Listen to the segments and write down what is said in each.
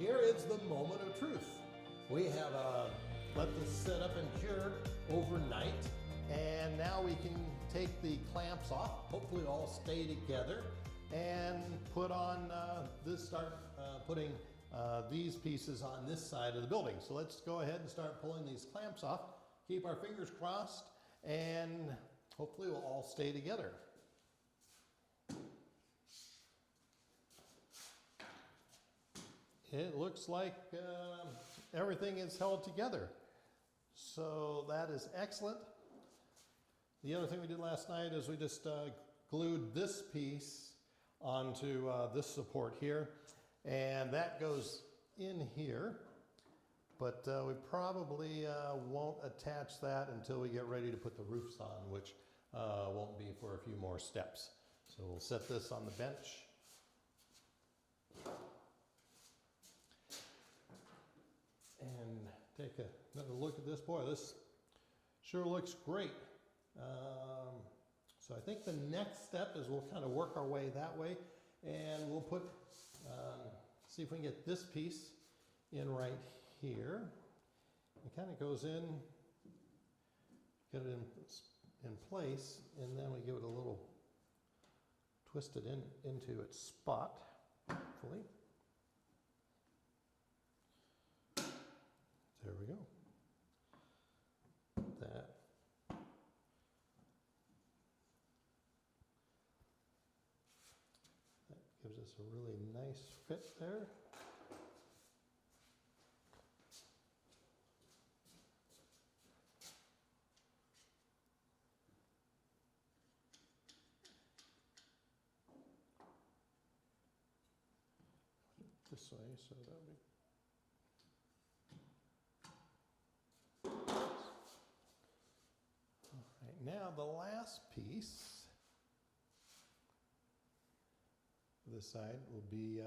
here is the moment of truth. We have let this sit up and cured overnight, and now we can take the clamps off, hopefully all stay together, and put on start putting these pieces on this side of the building. So let's go ahead and start pulling these clamps off. Keep our fingers crossed, and hopefully we'll all stay together. It looks like everything is held together. So that is excellent. The other thing we did last night is we just glued this piece onto this support here, and that goes in here, but we probably won't attach that until we get ready to put the roofs on, which won't be for a few more steps. So we'll set this on the bench. And take another look at this. Boy, this sure looks great. So I think the next step is we'll kind of work our way that way, and we'll put, see if we can get this piece in right here. It kind of goes in, get it in place, and then we give it a little twist it into its spot, hopefully. There we go. That. That gives us a really nice fit there. This way, so that'll be. Now the last piece this side will be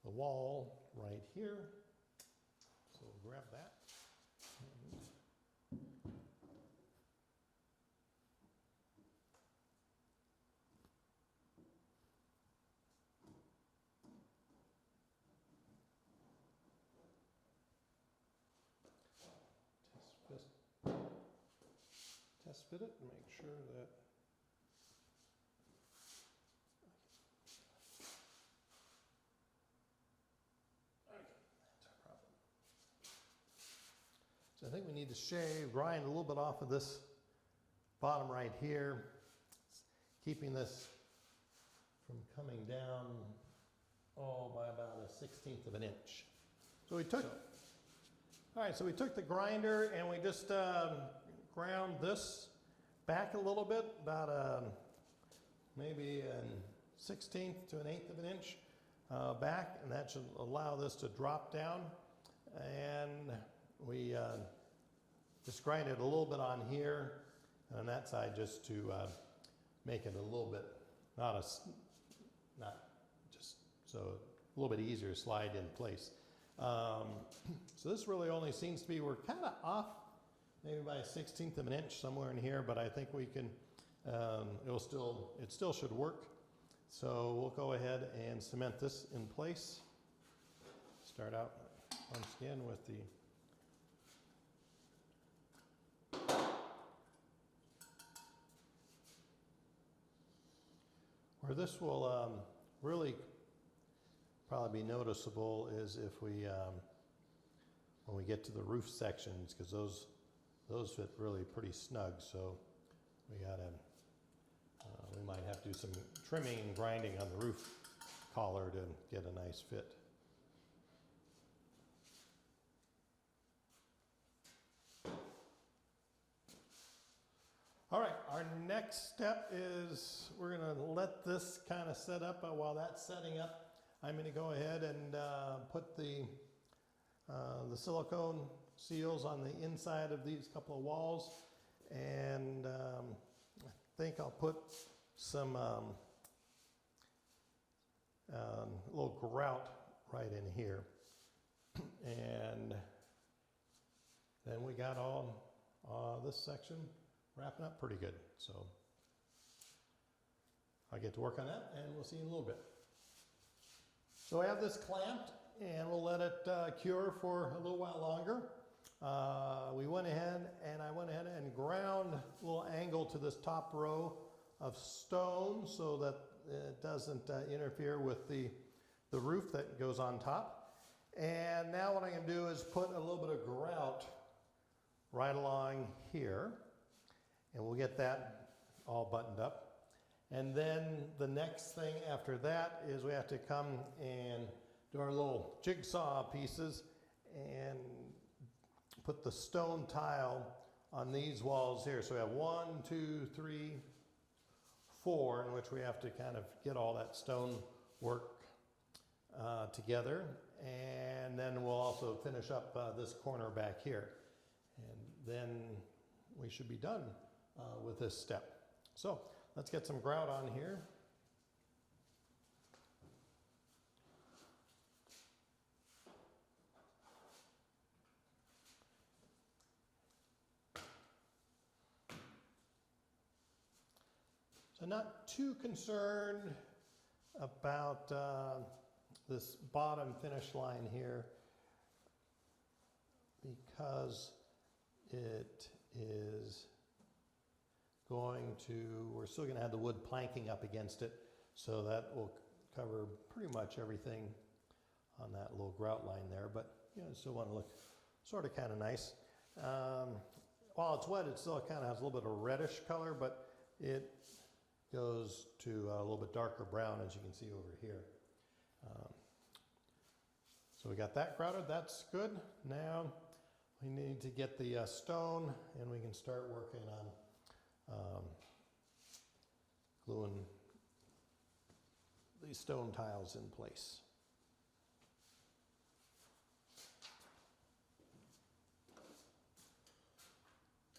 the wall right here. So we'll grab that. Test fit it and make sure that that's our problem. So I think we need to grind a little bit off of this bottom right here, keeping this from coming down by about a 1/16 of an inch. So we took, all right, so we took the grinder and we just ground this back a little bit, about maybe a 1/16 to an 1/8 of an inch back, and that should allow this to drop down. And we just grind it a little bit on here and on that side, just to make it a little bit, not just so a little bit easier to slide in place. So this really only seems to be, we're kind of off maybe by a 1/16 of an inch somewhere in here, but I think we can, it still should work. So we'll go ahead and cement this in place. Start out once again with the where this will really probably be noticeable is if we when we get to the roof sections, because those fit really pretty snug. So we we might have to do some trimming and grinding on the roof collar to get a nice fit. All right, our next step is we're going to let this kind of set up. While that's setting up, I'm going to go ahead and put the silicone seals on the inside of these couple of walls, and I think I'll put some little grout right in here, and then we got all this section wrapping up pretty good. So I'll get to work on that, and we'll see you in a little bit. So I have this clamped, and we'll let it cure for a little while longer. We went ahead and I went ahead and ground a little angle to this top row of stone so that it doesn't interfere with the roof that goes on top. And now what I'm going to do is put a little bit of grout right along here, and we'll get that all buttoned up. And then the next thing after that is we have to come and do our little jigsaw pieces and put the stone tile on these walls here. So we have 1, 2, 3, 4, in which we have to kind of get all that stone work together. And then we'll also finish up this corner back here. And then we should be done with this step. So let's get some grout on here. So not too concerned about this bottom finish line here, because it is going to, we're still going to have the wood planking up against it, so that will cover pretty much everything on that little grout line there, but you know, still want to look sort of kind of nice. While it's wet, it still kind of has a little bit of reddish color, but it goes to a little bit darker brown, as you can see over here. So we got that grouted, that's good. Now we need to get the stone, and we can start working on gluing these stone tiles in place.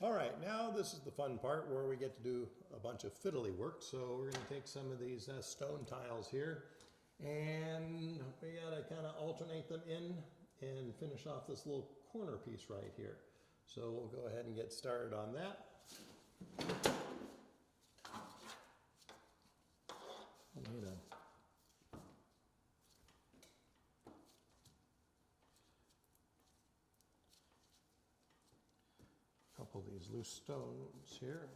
All right, now this is the fun part where we get to do a bunch of fiddly work. So we're going to take some of these stone tiles here, and we got to kind of alternate them in and finish off this little corner piece right here. So we'll go ahead and get started on that. I need a couple of these loose stones here.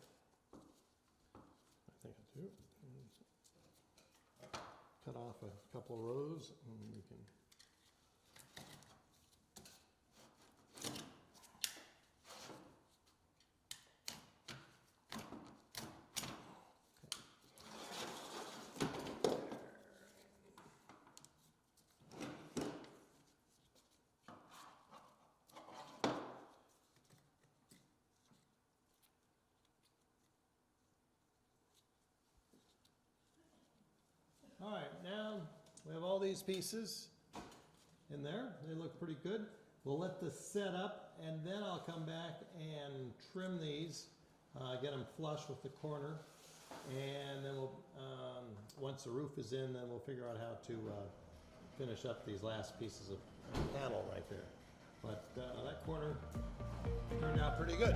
I think I do. Cut off a couple of rows, and we can. All right, now we have all these pieces in there. They look pretty good. We'll let this set up, and then I'll come back and trim these, get them flush with the corner, and then we'll, once the roof is in, then we'll figure out how to finish up these last pieces of panel right there. But that corner turned out pretty good.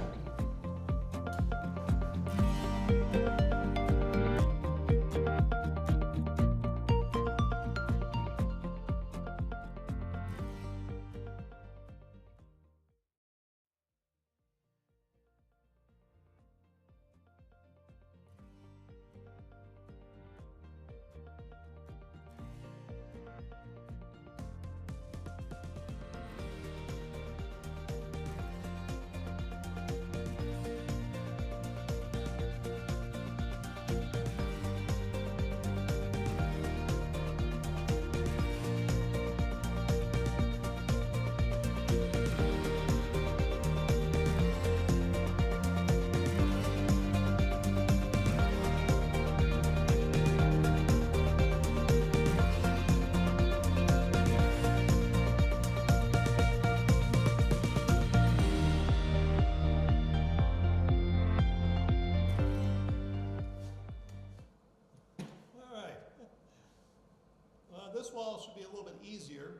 This wall should be a little bit easier.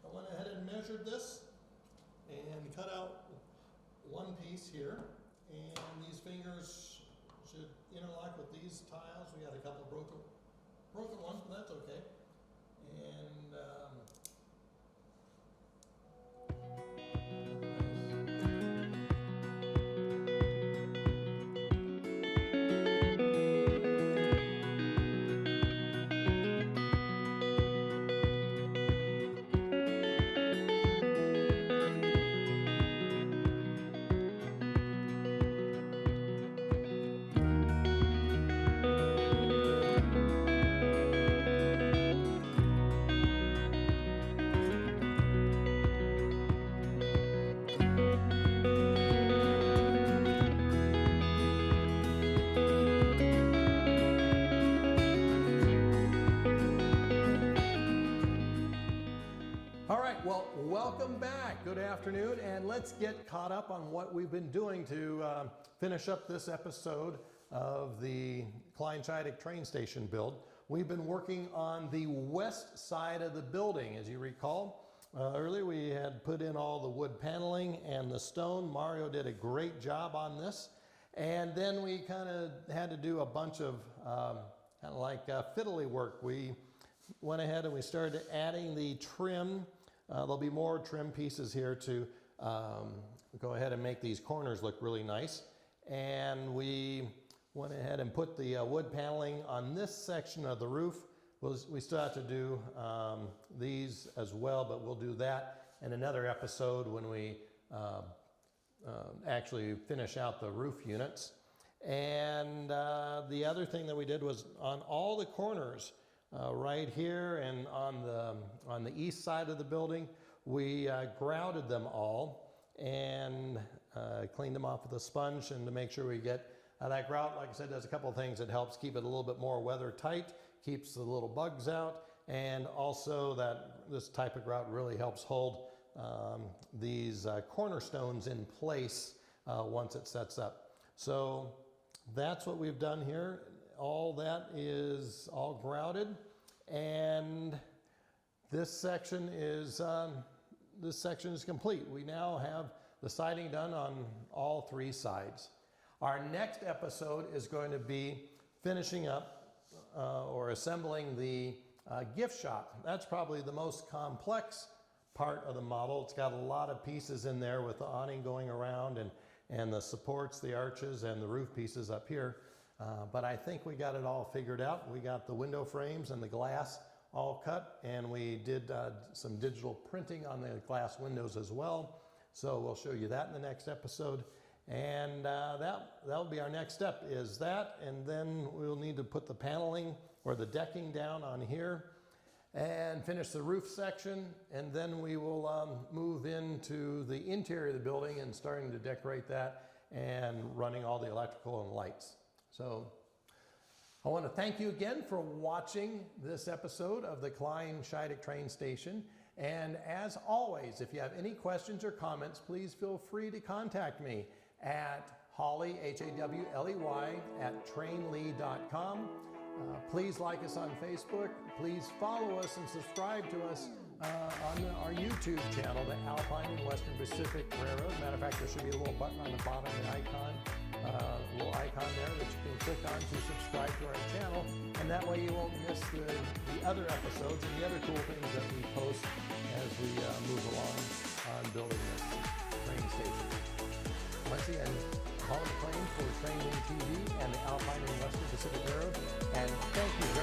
I went ahead and measured this and cut out one piece here, and these fingers should interlock with these tiles. We got a couple broken ones, but that's okay. And Well, welcome back. Good afternoon, and let's get caught up on what we've been doing to finish up this episode of the Kleine Scheidegg train station build. We've been working on the west side of the building. As you recall, earlier we had put in all the wood paneling and the stone. Mario did a great job on this. And then we kind of had to do a bunch of kind of like fiddly work. We went ahead and we started adding the trim. There'll be more trim pieces here to go ahead and make these corners look really nice. And we went ahead and put the wood paneling on this section of the roof. We still have to do these as well, but we'll do that in another episode when we actually finish out the roof units. And the other thing that we did was on all the corners, right here and on the east side of the building, we grouted them all and cleaned them off with a sponge, and to make sure we get that grout, like I said, does a couple of things. It helps keep it a little bit more weather tight, keeps the little bugs out, and also that this type of grout really helps hold these cornerstones in place once it sets up. So that's what we've done here. All that is all grouted, and this section is complete. We now have the siding done on all three sides. Our next episode is going to be finishing up or assembling the gift shop. That's probably the most complex part of the model. It's got a lot of pieces in there with the awning going around and the supports, the arches, and the roof pieces up here. But I think we got it all figured out. We got the window frames and the glass all cut, and we did some digital printing on the glass windows as well. So we'll show you that in the next episode. And that'll be our next step, is that, and then we'll need to put the paneling or the decking down on here and finish the roof section, and then we will move into the interior of the building and starting to decorate that and running all the electrical and lights. So I want to thank you again for watching this episode of the Kleine Scheidegg train station. And as always, if you have any questions or comments, please feel free to contact me at Hawley, Hawley, at trainli.com. Please like us on Facebook. Please follow us and subscribe to us on our YouTube channel, the Alpine Western Pacific Railroad. Matter of fact, there should be a little button on the bottom of the icon, a little icon there that you can click on to subscribe to our channel, and that way you won't miss the other episodes and the other cool things that we post as we move along on building this train station. Once again, Hawley for Trainli TV and the Alpine Western Pacific Railroad, and thank you